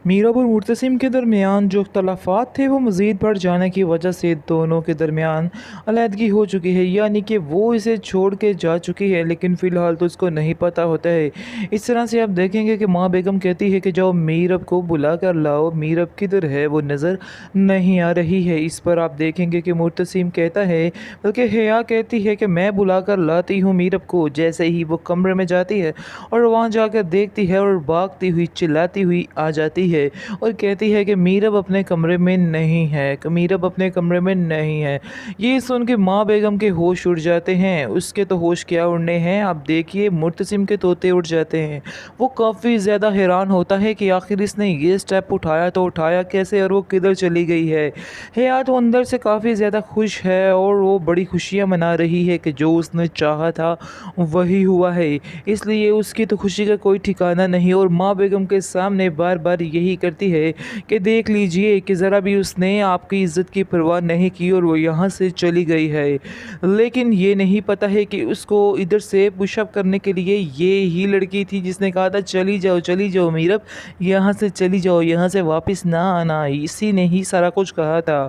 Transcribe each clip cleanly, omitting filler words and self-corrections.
मीरब और मुर्तसिम के दरमियान जो अख्तलाफात थे वो मज़ीद बढ़ जाने की वजह से दोनों के दरमियान अलहदगी हो चुकी है, यानी कि वो इसे छोड़ के जा चुकी है, लेकिन फ़िलहाल तो उसको नहीं पता होता है। इस तरह से आप देखेंगे कि माँ बेगम कहती है कि जाओ मीरब को बुला कर लाओ, मीरब किधर है वो नज़र नहीं आ रही है। इस पर आप देखेंगे कि मुर्तसिम कहता है, बल्कि हया कहती है कि मैं बुला कर लाती हूँ मीरब को। जैसे ही वो कमरे में जाती है और वहाँ जाकर देखती है और भागती हुई चिल्लाती हुई आ जाती है और कहती है कि मीरब अपने कमरे में नहीं है, मीरब अपने कमरे में नहीं है। ये सुन के माँ बेगम के होश उड़ जाते हैं। उसके तो होश क्या उड़ने हैं, आप देखिए मुर्तसिम के तोते उड़ जाते हैं। वो काफ़ी ज़्यादा हैरान होता है कि आखिर इसने ये स्टेप उठाया तो उठाया कैसे और वो किधर चली गई है। हया तो अंदर से काफ़ी ज़्यादा खुश है और वो बड़ी खुशियाँ मना रही है कि जो उसने चाहा था वही हुआ है। इसलिए उसकी तो खुशी का कोई ठिकाना नहीं और माँ बेगम के सामने बार बार यही करती है कि देख लीजिए कि ज़रा भी उसने आपकी इज़्ज़त की परवाह नहीं की और वो यहाँ से चली गई है। लेकिन ये नहीं पता है कि उसको इधर से पुशअप करने के लिए ये ही लड़की थी जिसने कहा था चली जाओ मीरब, यहाँ से चली जाओ, यहाँ से वापस ना आना। इसी ने ही सारा कुछ कहा था।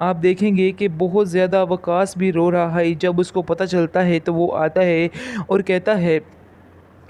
आप देखेंगे कि बहुत ज़्यादा वकास भी रो रहा है। जब उसको पता चलता है तो वो आता है और कहता है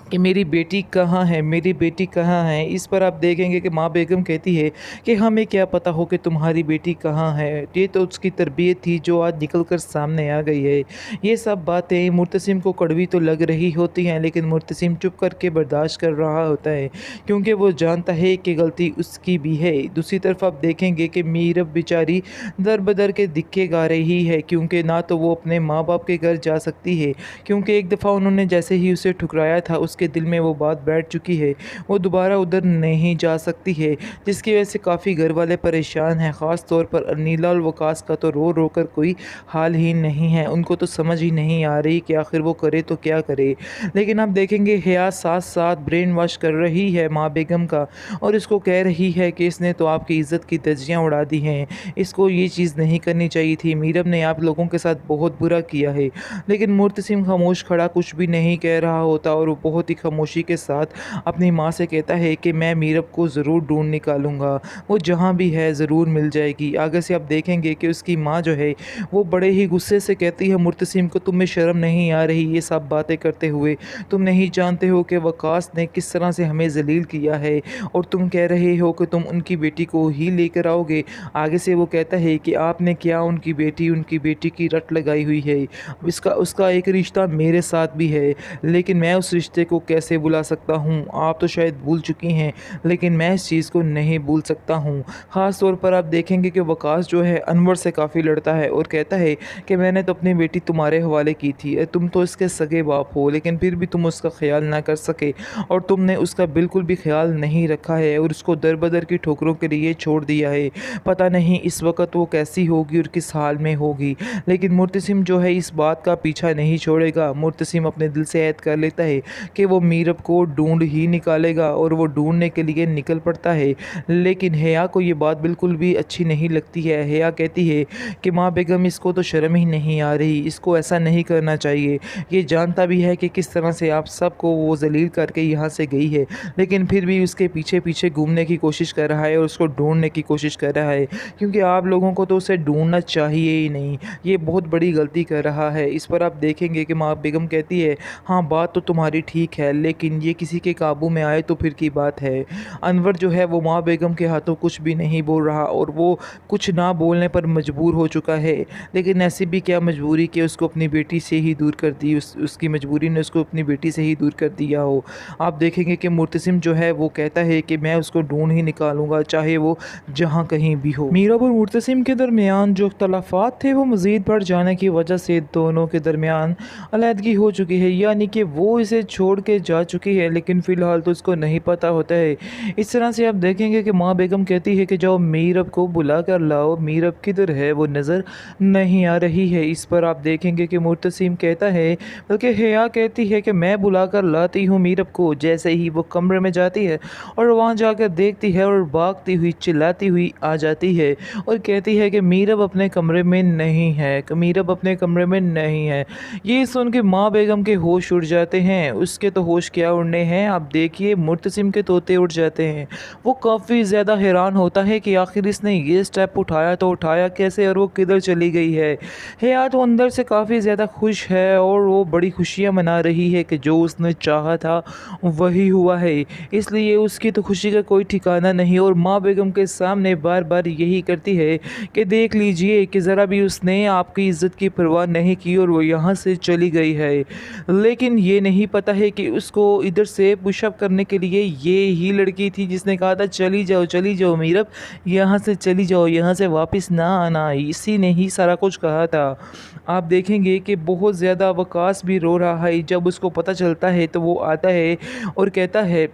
कि मेरी बेटी कहाँ है, मेरी बेटी कहाँ है। इस पर आप देखेंगे कि माँ बेगम कहती है कि हमें क्या पता हो कि तुम्हारी बेटी कहाँ है, ये तो उसकी तरबियत थी जो आज निकल कर सामने आ गई है। ये सब बातें मुर्तसिम को कड़वी तो लग रही होती हैं, लेकिन मुर्तसिम चुप करके बर्दाश्त कर रहा होता है क्योंकि वो जानता है कि गलती उसकी भी है। दूसरी तरफ आप देखेंगे कि मीरब बेचारी दर बदर के दिक्के गा रही है, क्योंकि ना तो वो अपने माँ बाप के घर जा सकती है, क्योंकि एक दफ़ा उन्होंने जैसे ही उसे ठुकराया था उसके दिल में वो बात बैठ चुकी है। वो दोबारा उधर नहीं जा सकती है, जिसकी वजह से काफ़ी घर वाले परेशान हैं। ख़ास तौर पर अनीला और वकास का तो रो रो कर कोई हाल ही नहीं है। उनको तो समझ ही नहीं आ रही कि आखिर वो करे तो क्या करे। लेकिन आप देखेंगे हया साथ साथ ब्रेन वॉश कर रही है माँ बेगम का और इसको कह रही है कि इसने तो आपकी इज़्ज़त की धज्जियाँ उड़ा दी हैं, इसको ये चीज़ नहीं करनी चाहिए थी। मीरब ने आप लोगों के साथ बहुत बुरा किया है। लेकिन मुर्तसिम खामोश खड़ा कुछ भी नहीं कह रहा होता और वो बहुत ही खामोशी के साथ अपनी माँ से कहता है कि मैं मीरब को ज़रूर ढूंढ निकालूंगा, वो जहाँ भी है ज़रूर मिल जाएगी। आगे से आप देखेंगे कि उसकी माँ जो है वो बड़े ही गुस्से से कहती है मुर्तसिम को, तुम्हें शर्म नहीं आ रही ये सब बातें करते हुए? तुम नहीं जानते हो कि वकास ने किस तरह से हमें जलील किया है और तुम कह रहे हो कि तुम उनकी बेटी को ही लेकर आओगे। आगे से वो कहता है कि आपने क्या उनकी बेटी की रट लगाई हुई है, इसका उसका एक रिश्ता मेरे साथ भी है, लेकिन मैं उस रिश्ते को कैसे भुला सकता हूँ। आप तो शायद भूल चुकी हैं, लेकिन मैं इस चीज़ को नहीं भूल सकता हूँ। ख़ास तौर पर आप देखेंगे कि वकास जो है अनवर से काफ़ी लड़ता है और कहता है कि मैंने तो अपनी बेटी तुम्हारे हवाले की थी, तुम तो इसके सगे बाप हो, लेकिन फिर भी तुम उसका ख्याल ना कर सके और तुमने उसका बिल्कुल भी ख्याल नहीं रखा है और उसको दर बदर की ठोकरों के लिए छोड़ दिया है। पता नहीं इस वक्त वो कैसी होगी और किस हाल में होगी। लेकिन मुर्तसिम जो है इस बात का पीछा नहीं छोड़ेगा। मुर्तसिम अपने दिल से ऐद कर लेता है कि वो मीरब को ढूंढ ही निकालेगा और वो ढूंढने के लिए निकल पड़ता है। लेकिन हया को ये बात बिल्कुल भी अच्छी नहीं लगती है। हया कहती है कि माँ बेगम, इसको तो शर्म ही नहीं आ रही, इसको ऐसा नहीं करना चाहिए। ये जानता भी है कि किस तरह से आप सबको वो जलील करके यहाँ से गई है, लेकिन फिर भी उसके पीछे पीछे घूमने की कोशिश कर रहा है और उसको ढूंढने की कोशिश कर रहा है, क्योंकि आप लोगों को तो उसे ढूंढना चाहिए ही नहीं। ये बहुत बड़ी गलती कर रहा है। इस पर आप देखेंगे कि माँ बेगम कहती है, हाँ बात तो तुम्हारी ठीक है, लेकिन ये किसी के काबू में आए तो फिर की बात है। अनवर जो है वो माँ बेगम के हाथों कुछ भी नहीं बोल रहा और वो कुछ ना बोलने पर मजबूर हो चुका है। लेकिन ऐसी भी क्या मजबूरी कि उसको अपनी बेटी से ही दूर कर दी, उसकी मजबूरी ने उसको अपनी बेटी से ही दूर कर दिया हो। आप देखेंगे कि मुर्तसिम जो है वो कहता है कि मैं उसको ढूंढ ही निकालूंगा, चाहे वो जहाँ कहीं भी हो। मीरब और मुर्तसिम के दरमियान जो अख्तलाफात थे वो मज़ीद बढ़ जाने की वजह से दोनों के दरमियान अलहदगी हो चुकी है, यानी कि वो इसे छोड़ के जा चुकी है, लेकिन फ़िलहाल तो उसको नहीं पता होता है। इस तरह से आप देखेंगे कि माँ बेगम कहती है कि जाओ मीरब को बुला कर लाओ, मीरब किधर है वो नज़र नहीं आ रही है। इस पर आप देखेंगे कि मुर्तसिम कहता है, बल्कि हया कहती है कि मैं बुला कर लाती हूँ मीरब को। जैसे ही वो कमरे में जाती है और वहाँ जाकर देखती है और भागती हुई चिल्लाती हुई आ जाती है और कहती है कि मीरब अपने कमरे में नहीं है, मीरब अपने कमरे में नहीं है। ये सुन के माँ बेगम के होश उड़ जाते हैं। उसके तो होश क्या उड़ने हैं। आप देखिए मुर्तसिम के तोते उड़ जाते हैं। वो काफ़ी ज़्यादा हैरान होता है कि आखिर इसने ये स्टेप उठाया तो उठाया कैसे और वो किधर चली गई है। हया तो अंदर से काफ़ी ज़्यादा खुश है और वो बड़ी खुशियाँ मना रही है कि जो उसने चाहा था वही हुआ है। इसलिए उसकी तो खुशी का कोई ठिकाना नहीं और माँ बेगम के सामने बार बार यही करती है कि देख लीजिए कि ज़रा भी उसने आपकी इज़्ज़त की परवाह नहीं की और वो यहाँ से चली गई है। लेकिन ये नहीं पता है कि उसको इधर से पुशअप करने के लिए ये ही लड़की थी जिसने कहा था चली जाओ मीरब, यहाँ से चली जाओ, यहाँ से वापस ना आना। इसी ने ही सारा कुछ कहा था। आप देखेंगे कि बहुत ज़्यादा वकास भी रो रहा है। जब उसको पता चलता है तो वो आता है और कहता है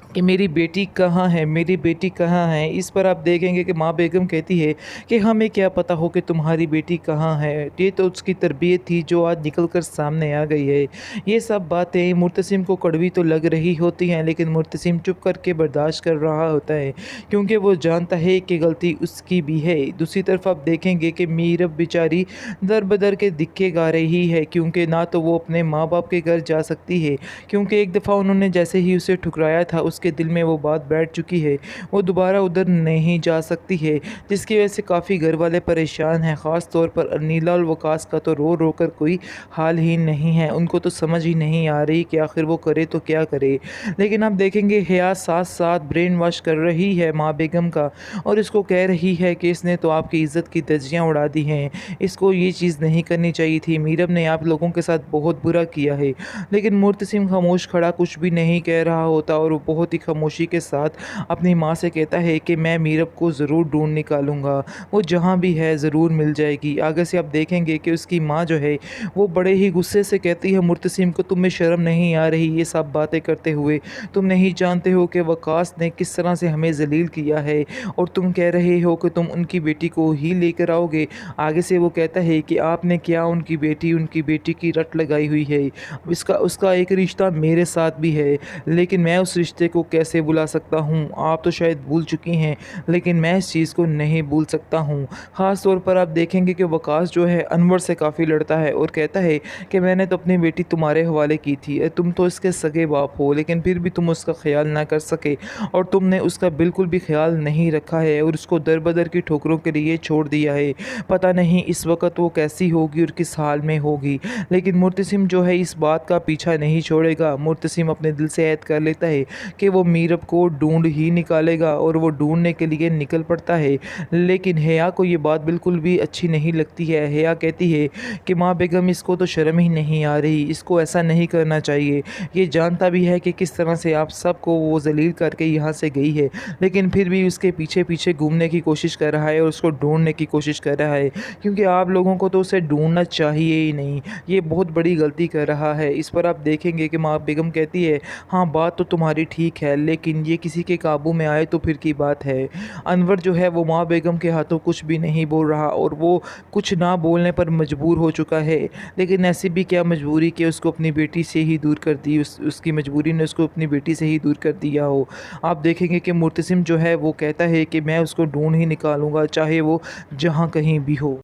कि मेरी बेटी कहाँ है, मेरी बेटी कहाँ है। इस पर आप देखेंगे कि माँ बेगम कहती है कि हमें क्या पता हो कि तुम्हारी बेटी कहाँ है। ये तो उसकी तरबियत थी जो आज निकल कर सामने आ गई है। ये सब बातें मुर्तसिम को कड़वी तो लग रही होती हैं, लेकिन मुर्तसिम चुप करके बर्दाश्त कर रहा होता है क्योंकि वो जानता है कि गलती उसकी भी है। दूसरी तरफ आप देखेंगे कि मीरब बेचारी दर बदर के दिक्के गा रही है क्योंकि ना तो वो अपने माँ बाप के घर जा सकती है क्योंकि एक दफ़ा उन्होंने जैसे ही उसे ठुकराया था उसके दिल में वो बात बैठ चुकी है। वो दोबारा उधर नहीं जा सकती है जिसकी वजह से काफ़ी घर वाले परेशान हैं। ख़ास तौर पर अनीला और वकास का तो रो रो कर कोई हाल ही नहीं है। उनको तो समझ ही नहीं आ रही कि आखिर वो करे तो क्या करे। लेकिन आप देखेंगे हया साथ साथ ब्रेन वॉश कर रही है माँ बेगम का और इसको कह रही है कि इसने तो आपकी इज़्ज़त की धज्जियाँ उड़ा दी हैं, इसको ये चीज़ नहीं करनी चाहिए थी। मीरब ने आप लोगों के साथ बहुत बुरा किया है। लेकिन मुर्तसिम खामोश खड़ा कुछ भी नहीं कह रहा होता और वो बहुत ही खामोशी के साथ अपनी माँ से कहता है कि मैं मीरब को ज़रूर ढूंढ निकालूंगा, वो जहाँ भी है ज़रूर मिल जाएगी। आगे से आप देखेंगे कि उसकी माँ जो है वो बड़े ही गुस्से से कहती है मुर्तसिम को, तुम्हें शर्म नहीं आ रही ये सब बातें करते हुए? तुम नहीं जानते हो कि वकास ने किस तरह से हमें जलील किया है और तुम कह रहे हो कि तुम उनकी बेटी को ही लेकर आओगे। आगे से वो कहता है कि आपने क्या उनकी बेटी की रट लगाई हुई है। इसका उसका एक रिश्ता मेरे साथ भी है, लेकिन मैं उस रिश्ते को कैसे भुला सकता हूँ। आप तो शायद भूल चुकी हैं, लेकिन मैं इस चीज़ को नहीं भूल सकता हूँ। ख़ास तौर पर आप देखेंगे कि वकास जो है अनवर से काफ़ी लड़ता है और कहता है कि मैंने तो अपनी बेटी तुम्हारे हवाले की थी, तुम तो इसके सगे बाप हो, लेकिन फिर भी तुम उसका ख्याल ना कर सके और तुमने उसका बिल्कुल भी ख्याल नहीं रखा है और उसको दर बदर की ठोकरों के लिए छोड़ दिया है। पता नहीं इस वक्त वो कैसी होगी और किस हाल में होगी। लेकिन मुर्तसिम जो है इस बात का पीछा नहीं छोड़ेगा। मुर्तसिम अपने दिल से ऐद कर लेता है कि वो मीरब को ढूंढ ही निकालेगा और वो ढूंढने के लिए निकल पड़ता है। लेकिन हया को ये बात बिल्कुल भी अच्छी नहीं लगती है। हया कहती है कि माँ बेगम इसको तो शर्म ही नहीं आ रही, इसको ऐसा नहीं करना चाहिए। ये जानता भी है कि किस तरह से आप सबको वो जलील करके यहाँ से गई है, लेकिन फिर भी उसके पीछे पीछे घूमने की कोशिश कर रहा है और उसको ढूंढने की कोशिश कर रहा है क्योंकि आप लोगों को तो उसे ढूंढना चाहिए ही नहीं। ये बहुत बड़ी गलती कर रहा है। इस पर आप देखेंगे कि माँ बेगम कहती है हाँ बात तो तुम्हारी ठीक है, लेकिन ये किसी के काबू में आए तो फिर की बात है। अनवर जो है वो माँ बेगम के हाथों कुछ भी नहीं बोल रहा और वो कुछ ना बोलने पर मजबूर हो चुका है। लेकिन ऐसी भी क्या मजबूरी कि उसको अपनी बेटी से ही दूर कर दी, उसकी मजबूरी ने उसको अपनी बेटी से ही दूर कर दिया हो। आप देखेंगे कि मुर्तसिम जो है वो कहता है कि मैं उसको ढूंढ ही निकालूंगा चाहे वो जहाँ कहीं भी हो।